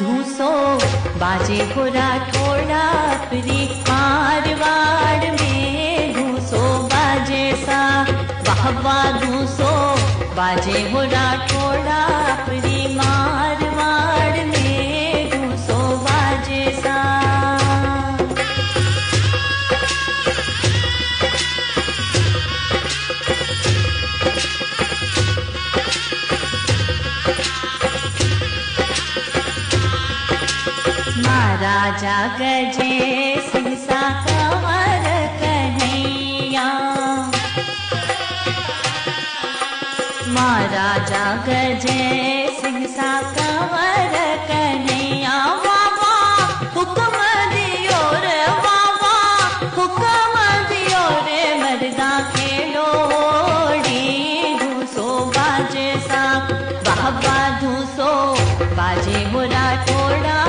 धूसो बाजे हो राठौड़ा प्री मारवाड़ में धूसो बाजे सा वाह वाह धूसो बाजे हो राठौड़ा प्री मारवाड़ में धूसो बाजे सा। महाराजा गजे सिंह सा कंवर कन्हैया, महाराजा गजे सिंह सा कंवर कन्हैया वाह वाह हुक्म दियो रे वाह वाह हुक्म दियो रे मर्दा के लोड़ी धूसो बाजे सा वाह वाह धूसो बाजे हो राठौड़ा